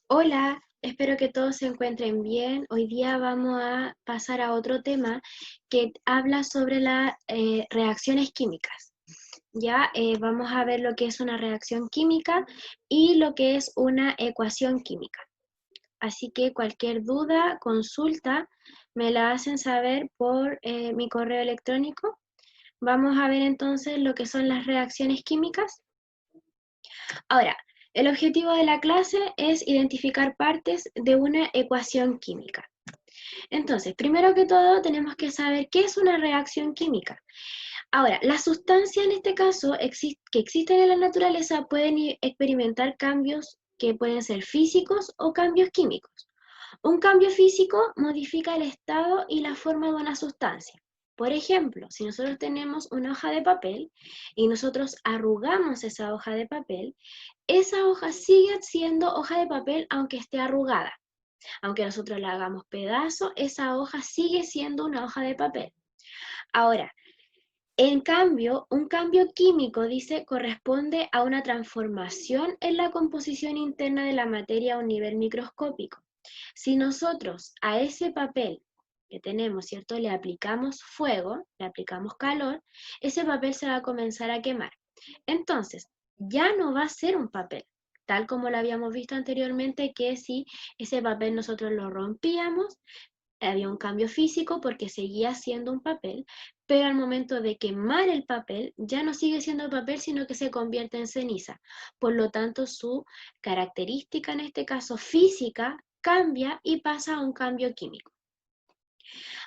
Hola, espero que todos se encuentren bien. Hoy día vamos a pasar a otro tema que habla sobre las reacciones químicas. Vamos a ver lo que es una reacción química y lo que es una ecuación química. Así que cualquier duda, consulta, me la hacen saber por mi correo electrónico. Vamos a ver entonces lo que son las reacciones químicas. Ahora, el objetivo de la clase es identificar partes de una ecuación química. Entonces, primero que todo, tenemos que saber qué es una reacción química. Ahora, las sustancias en este caso que existen en la naturaleza pueden experimentar cambios que pueden ser físicos o cambios químicos. Un cambio físico modifica el estado y la forma de una sustancia. Por ejemplo, si nosotros tenemos una hoja de papel y nosotros arrugamos esa hoja de papel, esa hoja sigue siendo hoja de papel aunque esté arrugada. Aunque nosotros la hagamos pedazo, esa hoja sigue siendo una hoja de papel. Ahora, en cambio, un cambio químico, dice, corresponde a una transformación en la composición interna de la materia a un nivel microscópico. Si nosotros a ese papel que tenemos, ¿cierto?, le aplicamos fuego, le aplicamos calor, ese papel se va a comenzar a quemar. Entonces, ya no va a ser un papel, tal como lo habíamos visto anteriormente, que si ese papel nosotros lo rompíamos, había un cambio físico porque seguía siendo un papel, pero al momento de quemar el papel ya no sigue siendo papel, sino que se convierte en ceniza. Por lo tanto, su característica, en este caso física, cambia y pasa a un cambio químico.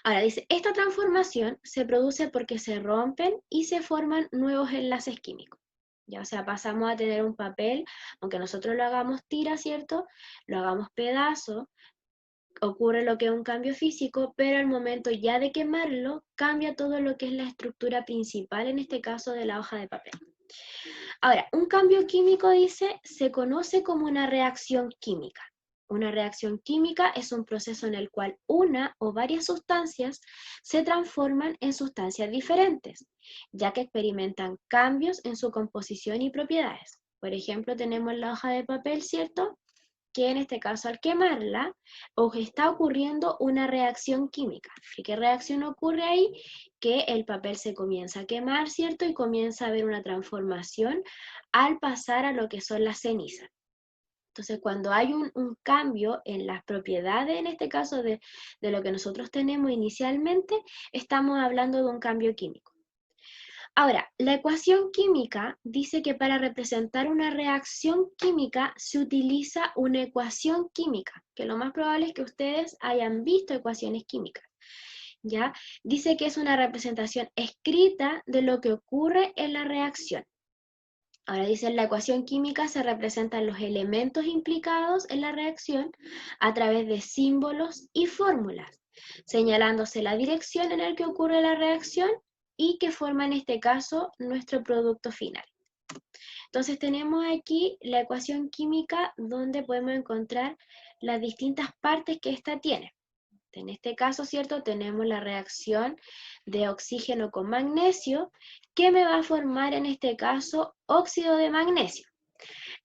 Ahora dice, esta transformación se produce porque se rompen y se forman nuevos enlaces químicos. Ya, o sea, pasamos a tener un papel, aunque nosotros lo hagamos tira, ¿cierto? Lo hagamos pedazo, ocurre lo que es un cambio físico, pero al momento ya de quemarlo, cambia todo lo que es la estructura principal, en este caso de la hoja de papel. Ahora, un cambio químico, dice, se conoce como una reacción química. Una reacción química es un proceso en el cual una o varias sustancias se transforman en sustancias diferentes, ya que experimentan cambios en su composición y propiedades. Por ejemplo, tenemos la hoja de papel, ¿cierto?, que en este caso al quemarla está ocurriendo una reacción química. ¿Y qué reacción ocurre ahí? Que el papel se comienza a quemar, ¿cierto? Y comienza a haber una transformación al pasar a lo que son las cenizas. Entonces, cuando hay un cambio en las propiedades, en este caso de lo que nosotros tenemos inicialmente, estamos hablando de un cambio químico. Ahora, la ecuación química dice que para representar una reacción química se utiliza una ecuación química, que lo más probable es que ustedes hayan visto ecuaciones químicas, ¿ya? Dice que es una representación escrita de lo que ocurre en la reacción. Ahora dice, en la ecuación química se representan los elementos implicados en la reacción a través de símbolos y fórmulas, señalándose la dirección en la que ocurre la reacción y que forma en este caso nuestro producto final. Entonces tenemos aquí la ecuación química donde podemos encontrar las distintas partes que ésta tiene. En este caso, ¿cierto? Tenemos la reacción de oxígeno con magnesio, que me va a formar en este caso óxido de magnesio.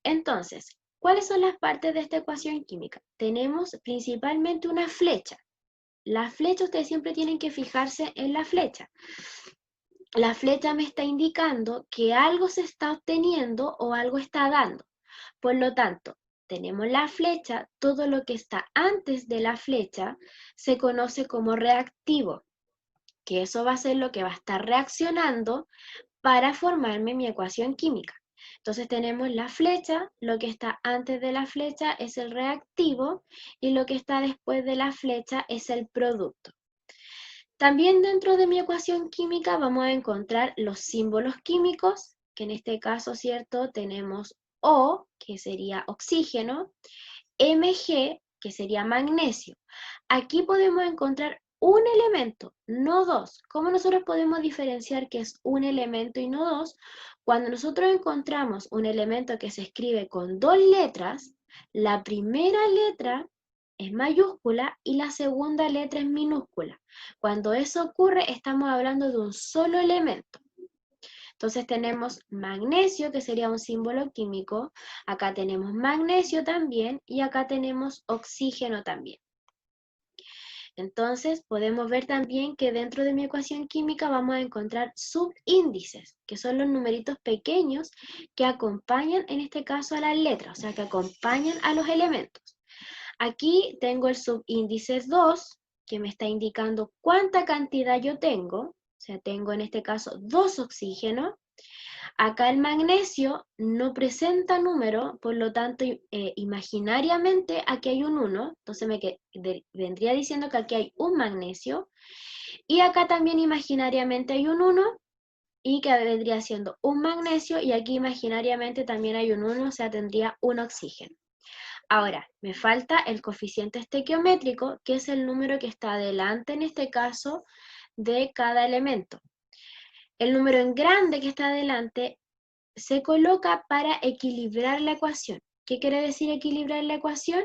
Entonces, ¿cuáles son las partes de esta ecuación química? Tenemos principalmente una flecha. La flecha, ustedes siempre tienen que fijarse en la flecha. La flecha me está indicando que algo se está obteniendo o algo está dando. Por lo tanto, tenemos la flecha, todo lo que está antes de la flecha se conoce como reactivo, que eso va a ser lo que va a estar reaccionando para formarme mi ecuación química. Entonces tenemos la flecha, lo que está antes de la flecha es el reactivo y lo que está después de la flecha es el producto. También dentro de mi ecuación química vamos a encontrar los símbolos químicos, que en este caso, ¿cierto? Tenemos O, que sería oxígeno, Mg, que sería magnesio. Aquí podemos encontrar un elemento, no dos. ¿Cómo nosotros podemos diferenciar que es un elemento y no dos? Cuando nosotros encontramos un elemento que se escribe con dos letras, la primera letra es mayúscula y la segunda letra es minúscula. Cuando eso ocurre, estamos hablando de un solo elemento. Entonces tenemos magnesio, que sería un símbolo químico, acá tenemos magnesio también, y acá tenemos oxígeno también. Entonces podemos ver también que dentro de mi ecuación química vamos a encontrar subíndices, que son los numeritos pequeños que acompañan en este caso a las letras, o sea, que acompañan a los elementos. Aquí tengo el subíndice 2, que me está indicando cuánta cantidad yo tengo, o sea, tengo en este caso 2 oxígenos. Acá el magnesio no presenta número, por lo tanto, imaginariamente aquí hay un 1, entonces vendría diciendo que aquí hay un magnesio, y acá también imaginariamente hay un 1, y que vendría siendo un magnesio, y aquí imaginariamente también hay un 1, o sea, tendría un oxígeno. Ahora, me falta el coeficiente estequiométrico, que es el número que está adelante en este caso de cada elemento. El número en grande que está adelante se coloca para equilibrar la ecuación. ¿Qué quiere decir equilibrar la ecuación?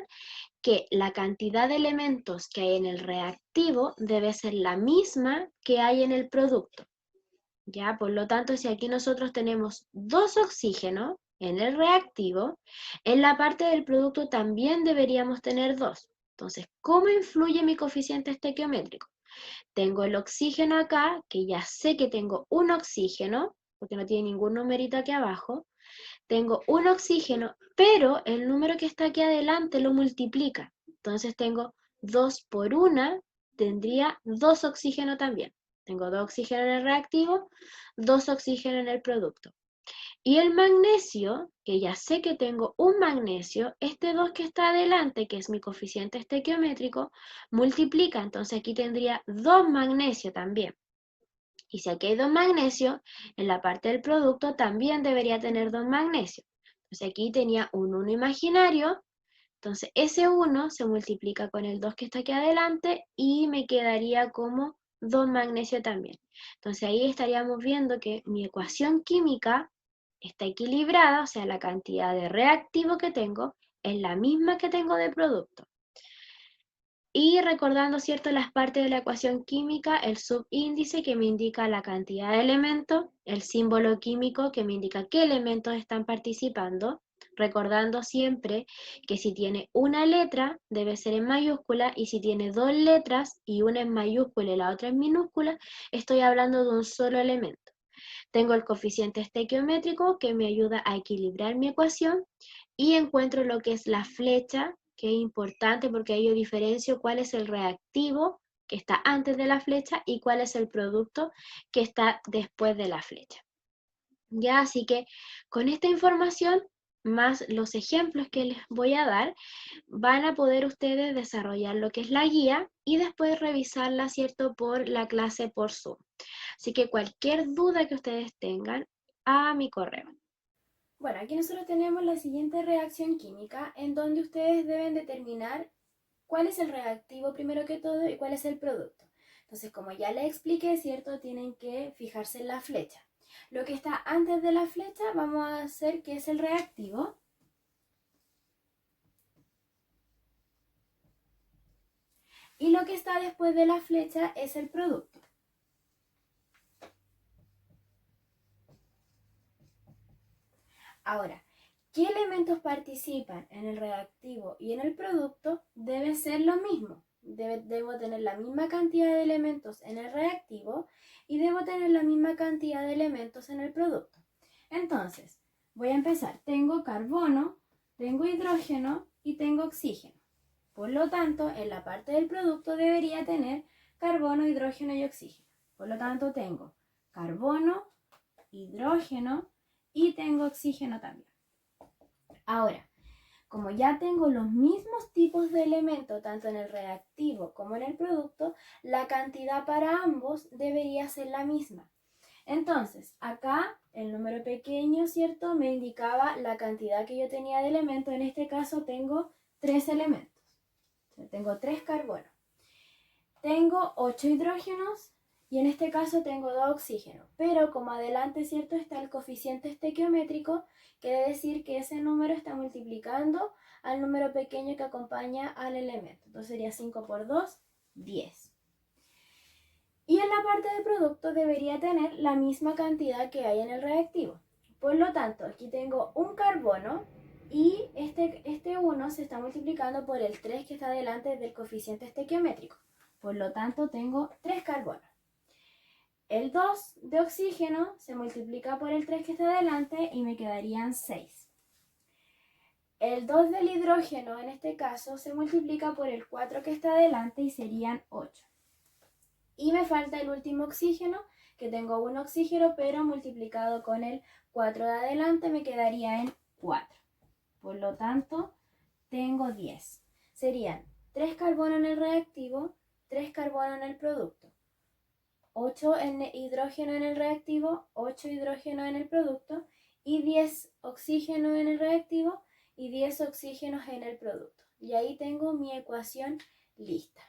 Que la cantidad de elementos que hay en el reactivo debe ser la misma que hay en el producto. ¿Ya? Por lo tanto, si aquí nosotros tenemos 2 oxígenos en el reactivo, en la parte del producto también deberíamos tener 2. Entonces, ¿cómo influye mi coeficiente estequiométrico? Tengo el oxígeno acá, que ya sé que tengo un oxígeno, porque no tiene ningún numerito aquí abajo. Tengo un oxígeno, pero el número que está aquí adelante lo multiplica. Entonces tengo 2 por 1, tendría 2 oxígenos también. Tengo 2 oxígenos en el reactivo, 2 oxígenos en el producto. Y el magnesio, que ya sé que tengo un magnesio, este 2 que está adelante, que es mi coeficiente estequiométrico, multiplica. Entonces aquí tendría 2 magnesio también. Y si aquí hay 2 magnesios, en la parte del producto también debería tener 2 magnesios. Entonces aquí tenía un 1 imaginario, entonces ese 1 se multiplica con el 2 que está aquí adelante y me quedaría como 2 magnesio también. Entonces ahí estaríamos viendo que mi ecuación química está equilibrada, o sea, la cantidad de reactivo que tengo es la misma que tengo de producto. Y recordando, ¿cierto?, las partes de la ecuación química, el subíndice que me indica la cantidad de elementos, el símbolo químico que me indica qué elementos están participando, recordando siempre que si tiene una letra debe ser en mayúscula y si tiene 2 letras y una en mayúscula y la otra en minúscula, estoy hablando de un solo elemento. Tengo el coeficiente estequiométrico que me ayuda a equilibrar mi ecuación y encuentro lo que es la flecha, que es importante porque ahí yo diferencio cuál es el reactivo que está antes de la flecha y cuál es el producto que está después de la flecha. Ya, así que con esta información, más los ejemplos que les voy a dar, van a poder ustedes desarrollar lo que es la guía y después revisarla, ¿cierto?, por la clase por Zoom. Así que cualquier duda que ustedes tengan, a mi correo. Bueno, aquí nosotros tenemos la siguiente reacción química en donde ustedes deben determinar cuál es el reactivo primero que todo y cuál es el producto. Entonces, como ya les expliqué, ¿cierto? Tienen que fijarse en la flecha. Lo que está antes de la flecha vamos a hacer que es el reactivo. Y lo que está después de la flecha es el producto. Ahora, ¿qué elementos participan en el reactivo y en el producto? Debe ser lo mismo. Debo tener la misma cantidad de elementos en el reactivo y debo tener la misma cantidad de elementos en el producto. Entonces, voy a empezar. Tengo carbono, tengo hidrógeno y tengo oxígeno. Por lo tanto, en la parte del producto debería tener carbono, hidrógeno y oxígeno. Por lo tanto, tengo carbono, hidrógeno y tengo oxígeno también. Ahora, como ya tengo los mismos tipos de elementos, tanto en el reactivo como en el producto, la cantidad para ambos debería ser la misma. Entonces, acá el número pequeño, ¿cierto?, me indicaba la cantidad que yo tenía de elementos. En este caso tengo 3 elementos. O sea, tengo 3 carbonos. Tengo 8 hidrógenos y en este caso tengo 2 oxígenos. Pero como adelante, ¿cierto?, está el coeficiente estequiométrico, quiere decir que ese número está multiplicando al número pequeño que acompaña al elemento. Entonces sería 5 por 2, 10. Y en la parte de producto debería tener la misma cantidad que hay en el reactivo. Por lo tanto, aquí tengo un carbono y este 1 se está multiplicando por el 3 que está delante del coeficiente estequiométrico. Por lo tanto, tengo 3 carbonos. El 2 de oxígeno se multiplica por el 3 que está delante y me quedarían 6. El 2 del hidrógeno, en este caso, se multiplica por el 4 que está delante y serían 8. Y me falta el último oxígeno, que tengo un oxígeno, pero multiplicado con el 4 de adelante me quedaría en 4. Por lo tanto, tengo 10. Serían 3 carbonos en el reactivo, 3 carbonos en el producto. 8 hidrógeno en el reactivo, 8 hidrógeno en el producto y 10 oxígeno en el reactivo y 10 oxígenos en el producto. Y ahí tengo mi ecuación lista.